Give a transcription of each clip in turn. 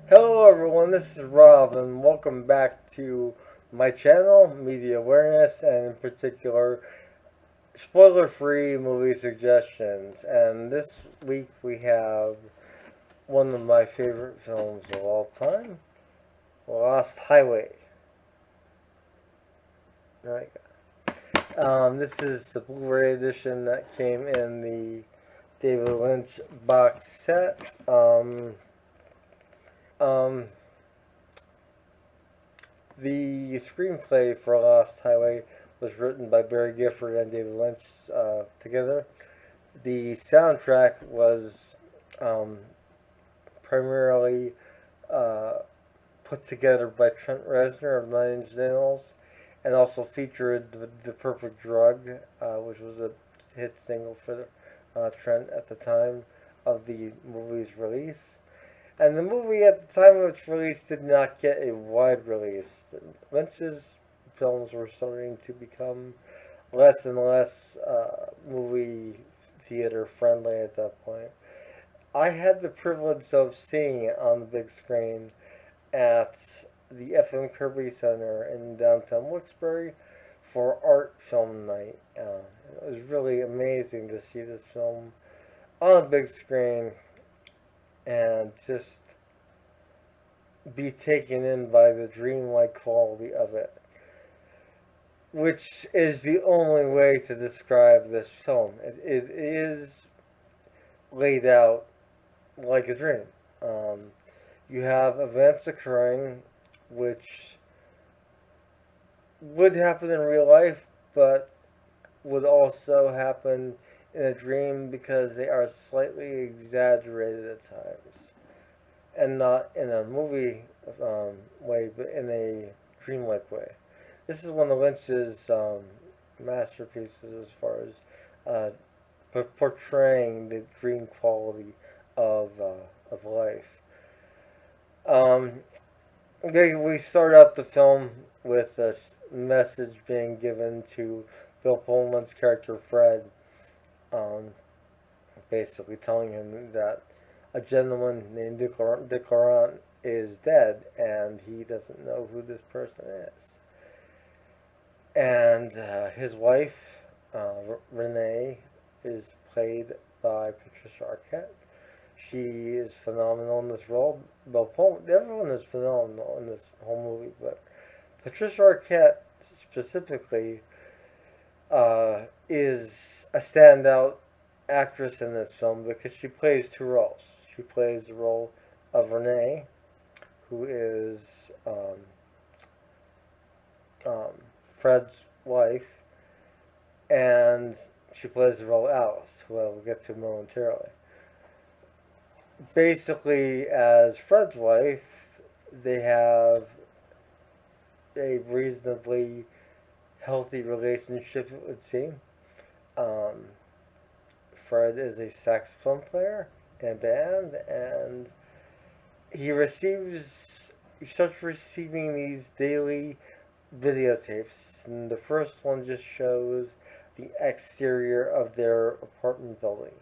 Hello everyone, this is Rob and welcome back to my channel, Media Awareness, and in particular, spoiler-free movie suggestions. And this week we have one of my favorite films of all time, Lost Highway. There we go. This is the Blu-ray edition that came in the David Lynch box set. Um, The screenplay for Lost Highway was written by Barry Gifford and David Lynch together. The soundtrack was um, primarily uh, put together by Trent Reznor of Nine Inch Nails, and also featured the Perfect Drug, which was a hit single for Trent at the time of the movie's release. And the movie at the time of its release did not get a wide release. Lynch's films were starting to become less and less movie theater friendly at that point. I had the privilege of seeing it on the big screen at the FM Kirby Center in downtown Wilkes-Barre for art film night. It was really amazing to see this film on a big screen and just be taken in by the dreamlike quality of it, which is the only way to describe this film. It is laid out like a dream. Um, you have events occurring which would happen in real life, but would also happen in a dream because they are slightly exaggerated at times. And not in a movie way, but in a dreamlike way. This is one of Lynch's masterpieces as far as portraying the dream quality of life. Um, we start out the film with a message being given to Bill Pullman's character Fred, um, basically telling him that a gentleman named Dick Laurent is dead and he doesn't know who this person is. And his wife, Renee, is played by Patricia Arquette. She is phenomenal in this role. Everyone is phenomenal in this whole movie, but Patricia Arquette specifically is a standout actress in this film because she plays two roles. She plays the role of Renee, who is um, Fred's wife, and she plays the role of Alice, who I will get to momentarily. Basically, as Fred's wife, they have a reasonably healthy relationship, it would seem. Um, Fred is a saxophone player in a band, and he starts receiving these daily videotapes, and the first one just shows the exterior of their apartment building.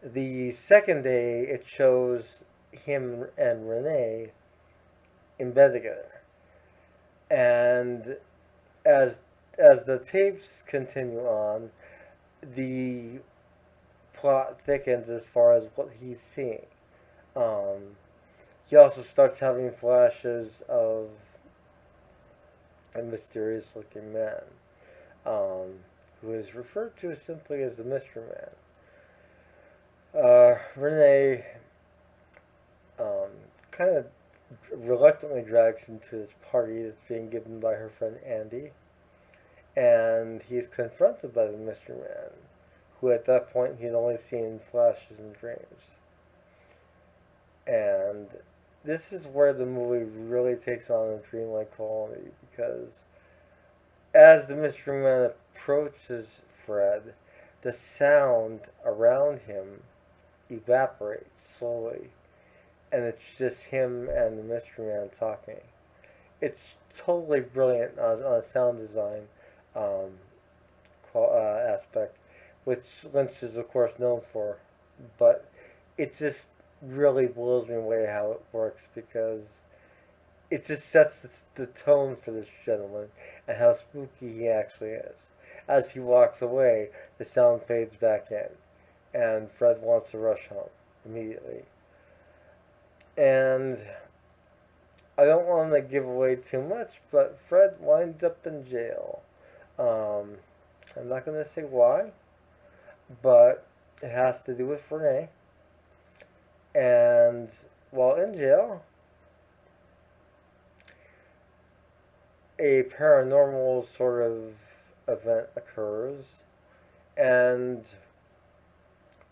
The second day, it shows him and Renee in bed together, and as as the tapes continue on, the plot thickens as far as what he's seeing. Um, he also starts having flashes of a mysterious looking man, who is referred to simply as the Mystery Man. Renee um, kind of reluctantly drags him to this party that's being given by her friend Andy, and he's confronted by the Mystery Man, who at that point he'd only seen flashes and dreams. And this is where the movie really takes on a dreamlike quality because as the Mystery Man approaches Fred, the sound around him evaporates slowly, and it's just him and the Mystery Man talking. It's totally brilliant on a sound design um, aspect, which Lynch is of course known for, but it just really blows me away how it works, because it just sets the tone for this gentleman and how spooky he actually is. As he walks away, the sound fades back in, and Fred wants to rush home immediately. And I don't want to give away too much, but Fred winds up in jail. Um, I'm not going to say why, but it has to do with Renee. And while in jail, a paranormal sort of event occurs, and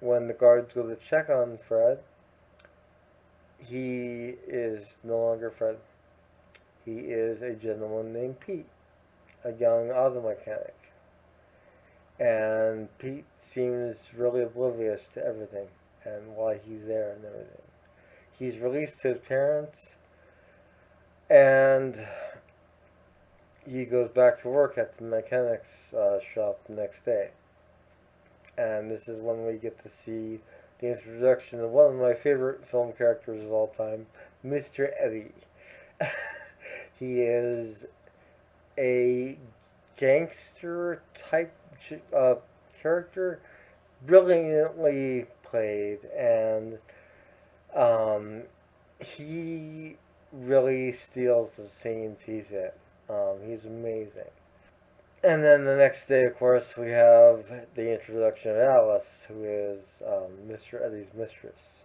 when the guards go to check on Fred, he is no longer Fred. He is a gentleman named Pete, a young auto mechanic. And Pete seems really oblivious to everything and why he's there and everything. He's released his parents, and he goes back to work at the mechanic's shop the next day. And this is when we get to see the introduction of one of my favorite film characters of all time, Mr. Eddie. He is a gangster type character, brilliantly played, and he really steals the scenes he's in. He's amazing. And then the next day, of course, we have the introduction of Alice, who is Mr. Eddie's mistress.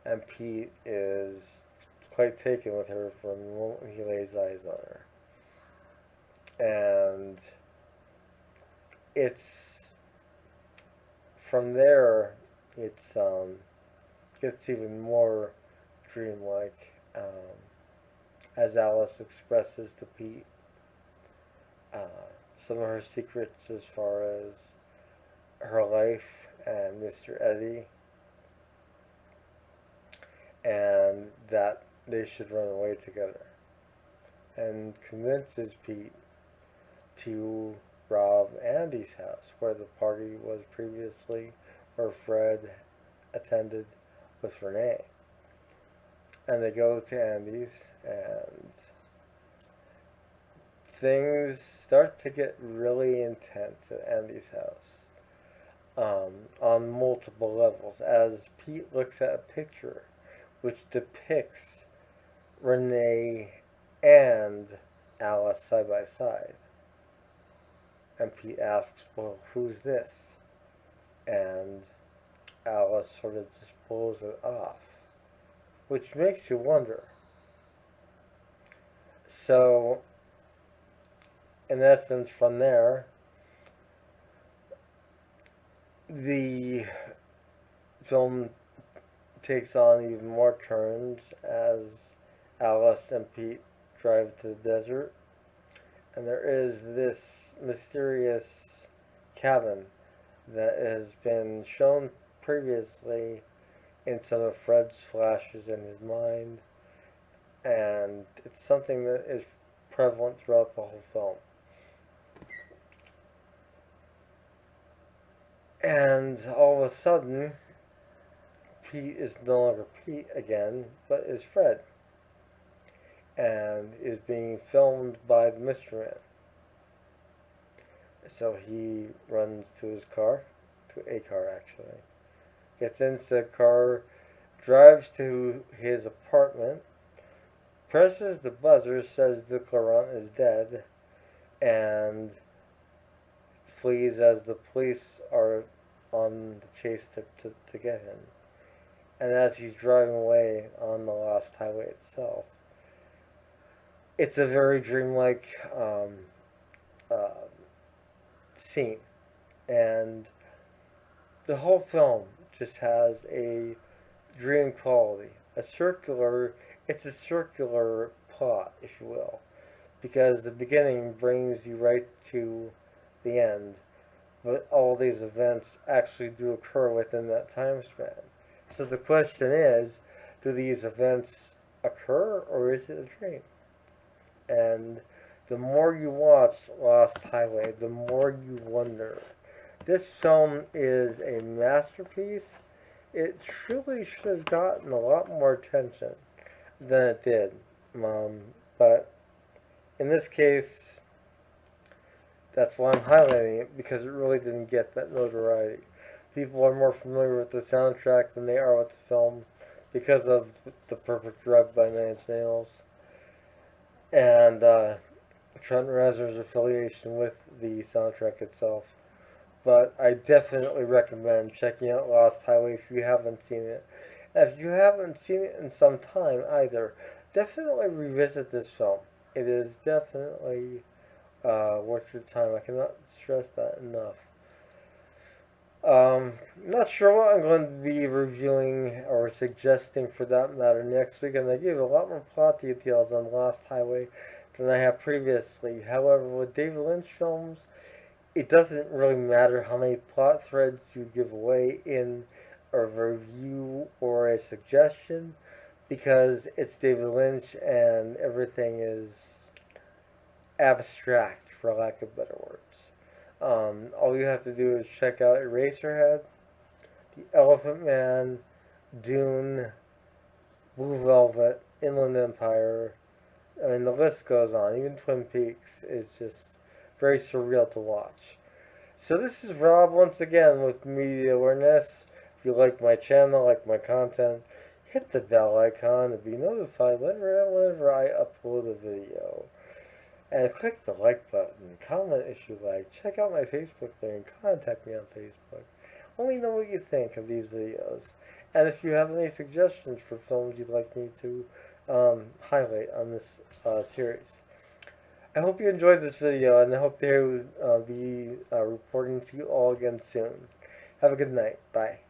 And Pete is quite taken with her from the moment he lays eyes on her. And it's from there, it's gets even more dreamlike, as Alice expresses to Pete some of her secrets as far as her life and Mr. Eddie, and that they should run away together, and convinces Pete to rob Andy's house, where the party was previously, where Fred attended with Renee. And they go to Andy's, and things start to get really intense at Andy's house, on multiple levels, as Pete looks at a picture which depicts Renee and Alice side by side. And Pete asks, well, who's this? And Alice sort of just blows it off, which makes you wonder. So, in essence, from there, the film takes on even more turns as Alice and Pete drive to the desert. And there is this mysterious cabin that has been shown previously in some of Fred's flashes in his mind. And it's something that is prevalent throughout the whole film. And all of a sudden, Pete is no longer Pete again, but is Fred. And is being filmed by the Mystery Man. So he runs to his car, to a car actually, gets into the car, drives to his apartment, presses the buzzer, says Duke Laurent is dead, and flees as the police are on the chase to get him. And as he's driving away on the Lost Highway itself, it's a very dreamlike scene. And the whole film just has a dream quality. It's a circular plot, if you will, because the beginning brings you right to the end, but all these events actually do occur within that time span. So the question is, do these events occur, or is it a dream? And the more you watch Lost Highway, the more you wonder. This film is a masterpiece. it truly should have gotten a lot more attention than it did. But in this case, that's why I'm highlighting it, because it really didn't get that notoriety. People are more familiar with the soundtrack than they are with the film because of The Perfect Drug by Nine Inch Nails and Trent Reznor's affiliation with the soundtrack itself. But I definitely recommend checking out Lost Highway if you haven't seen it. And if you haven't seen it in some time either, definitely revisit this film. It is definitely worth your time. I cannot stress that enough. Not sure what I'm going to be reviewing or suggesting for that matter next week, and I gave a lot more plot details on Lost Highway than I have previously. However, with David Lynch films, it doesn't really matter how many plot threads you give away in a review or a suggestion, because it's David Lynch and everything is abstract, for lack of better words. All you have to do is check out Eraserhead, The Elephant Man, Dune, Blue Velvet, Inland Empire. I mean, the list goes on. Even Twin Peaks is just very surreal to watch. So this is Rob once again with Media Awareness. If you like my channel, like my content, hit the bell icon to be notified whenever I upload a video. And click the like button, comment if you like, check out my Facebook link, contact me on Facebook. Let me know what you think of these videos. And if you have any suggestions for films you'd like me to highlight on this series. I hope you enjoyed this video, and I hope to be reporting to you all again soon. Have a good night. Bye.